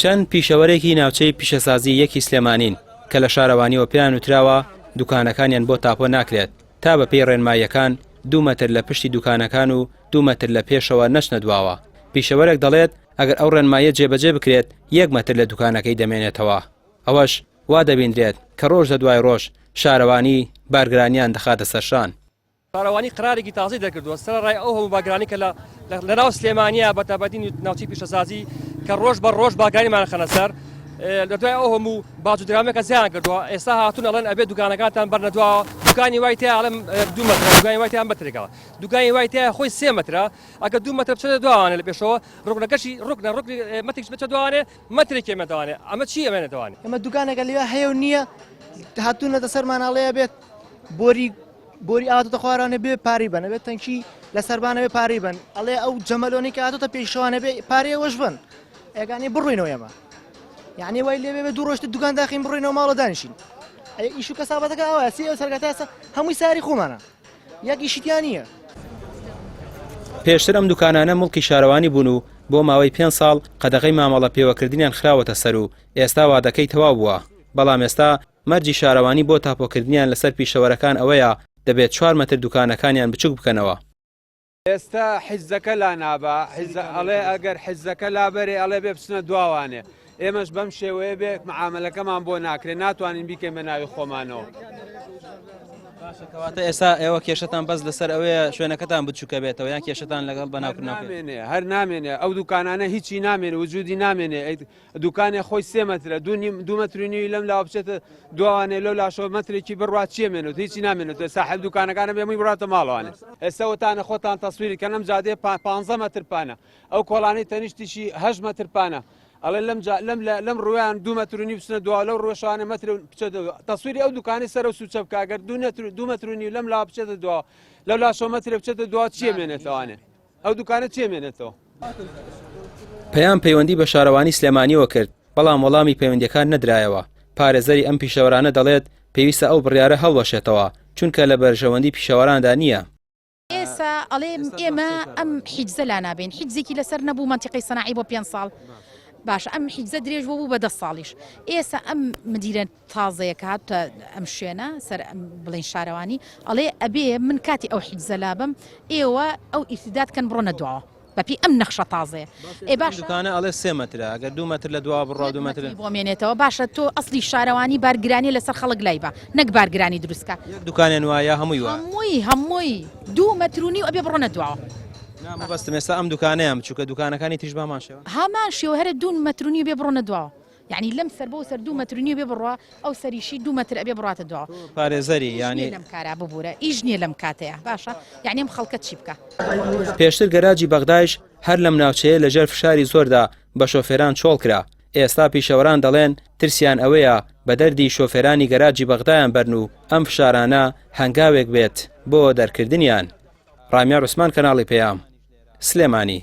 چەند پیشەوەرێکی ناوچەی پیشەسازی یەکی سلێمانین کە لە شارەوانیەوە پێیان وتراوە دوکانەکانیان بۆ تاپۆ ناکرێت تا بە پێی ڕێنماییەکان 2 مەتر لە پشتی دوکانەکان و 2 مەتر لە پێشەوە نەچنە دواوە. پیشەوەرێک دەڵێت ئەگەر ئەو ڕێنمایە جێبەجێ بکرێت 1 مەتر لە دوکانەکەی دەمێنێتەوە. ئەوەش وا دەبیندرێت کە ڕۆژ لە دوای ڕۆژ شارەوانی بارگرانیان دەخاتە سەرشان. شارەوانی قرارێکی تازی دەکردووە سەرڕای ئەو هەموو باگرانی کە لەناو سلێمانیە بە تابەتی ناوچەی پیشەسازی کە ڕۆژ بە ڕۆژ باگرانیمان خەنە سەر لە دوای ئەو هەموو باجودرامێکە زیان کردووە. ئێستا هاتوون ئەڵێن ئەبێ دوکانەکانتان بەرنەدواوە، دوکانی وای تێ ئەڵێم 2 مەتر، دوکانی وای تێ مەترێکەوە، دوکانی وای تێ خۆی 3 مەترە، ئەگە 2 مەتر بچێتە دوانێ لە پێشەوە ڕوکنەکەشی ڕوکنە مەتێکش بچێتە دوانێ مەترێکی ئێمەدەوانێ. ئەمە چی ئەمێنێتوانێ؟ ئەمە دوکانێکە لێوە هەیە و نییە هاتوونەتە سەرماناڵەیە بێت بۆری ئاواتە خوارانە بێ پاری بن، ئەبێت تەنکی لە سەربانە بێ پاری بن، ئەڵێ ئەو جەمەلۆنی کە هاتوتە پێشەوانە بێ پارێوەش بن، ئەگانی بڕوینەوە ئێمە. یعنی وای لێ بێ 2 ڕۆژ دوکان داخین بڕوینەوە ماڵە دانیشین. ئیش و کەسابەتەکە ئەوە سی ئەو سەرگەتاسە هەمووی ساری خۆمانە، یەک ئیشیتیان نییە. پێشتر ئەم دوکانانە مڵکی شارەوانی بوون و بۆ ماوەی 5 ساڵ قەدەغەی مامەڵە پێوەکردنیان خراوەتە سەر و ئێستا وادەکەی تەواو بووە. بەڵام ئێستا مەرجی شارەوانی بۆ تاپۆکردنیان لەسەر پیشەوەرەکان ئەوەیە دەبێت 4 مەتر دوکانەکانیان بچووک بکەنەوە. ئێستا حیزەکە لا نابا ئەڵێ ئەگەر حیزەکە لابەرێ ئەڵێ بێ بچنە دواوانێ، ئێمەش بەم شێوەیە بێ معاملەکەمان بۆ ناکرێت، ناتوانین بیکەین بە ناوی خۆمانەوە. کەواتە ئێستا ئێوە کێشتان بەس لەسەر ئەوەیە شوێنەکەتان بچووکە بێتەوە یان کێشتان لەگەڵ نامێنێ هەر نامێنێ ئەو دوکانانە هیچی نامێنێ وجودی نامێنێ دوکانێ خۆی 3 مەترە 2 مەترنی لەم لاوە بچێتە دووانێ لەو لاشەوە مەترێکی بڕات چێمێنێت هیچی نامێنێت ساحب دوکانەکانە بێمەی بڕاتە ماڵوانێ. ئێستا وتانە خۆتان تەسویری کە لەم جادێ 15 مەتر پانە، ئەو کۆڵانەی تەنیشتیشی 8 مەتر پانە، ئەڵێ لەم ڕویان 2 مەترنی بچنە دوا لەو ڕۆژانە مەتر تەسویری ئەو دوکانی سەر و سوچە بکەگەر 2 مەترنی لەم لا بچێتە دوا لەو لاشەوە مەترە بچێتە دوا چێمێنێتەوانێ ئەو دوکانە چێمێنێتەوە. پەیام پەیوەندی بە شارەوانی سلێمانیەوە کرد، بەڵام وەڵامی پەیوەندیەکان نەدرایەوە. پارێزەری ئەم پیشەوەرانە دەڵێت پێویستە ئەو بڕیارە هەڵوەشێتەوە چونکە لە بەرژەوەندی پیشەوەراندا نییە. ئێستا ئەڵێ ئێمە ئەم حیجزە لا نابین، حیجزێکی لەسەر نەبوو منتیقەی سەناعی بۆ 5 ساڵ. باش ئەم حیجزە درێژ بوو بە 10 ساڵیش. ئێستا ئەم مدیرە تازەیە کە هاتووە ئەم شوێنە سەر بڵێن شارەوانی ئەڵێ ئەبێ من کاتی ئەو حیجزە لابم ئێوە ئەو ئیسیدادکەن بڕۆنە دواوە بەپی ئەم نەخشە تازەیە. دوکانە ئەڵێ 3 مەترە ئەگەر 2 مەتر لە دوا بڕوا 2 مەتر بۆ مێنێتەوە. باشە تۆ ئەسلی شارەوانی بارگرانی لەسەر خەڵک لای بە نەک بارگرانی دروستکە. دوکانیان وایە هەمووی وایە هەمووی 2 مەترونی و ئەبێ بڕۆنە دواوە. بەستم ئێستا ئەم دوکانەیەم چووکە دوکانەکانی تیژ بامان شێوە هەمان شێوە هەرە 2 مەترونی بێ بڕۆنە دواوە. یعنی لەم سەر بۆ سەر 2 مەترنی بێ بڕوا ئەو سەریشی 2 مەتر ئەبێ بڕاتە دوا. پارێزەری یعنی لەم کارا ببوورە ئیش نییە لەم کاتەیە. باشە یعنی ئەم خەڵکە چی بکە. پێشتر گەراجی بەغدایش هەر لەم ناوچەیە لەژێر فشاری زۆردا بە شۆفێران چۆڵ کرا. ئێستا پیشەوەران دەڵێن ترسیان ئەوەیە بە دەردی شۆفێرانی گەراجی بەغدایان بەرن و ئەم فشارانە هەنگاوێک بێت بۆ دەرکردنیان. ڕامیار عوسمان کەناڵی پەیام سلێمانی.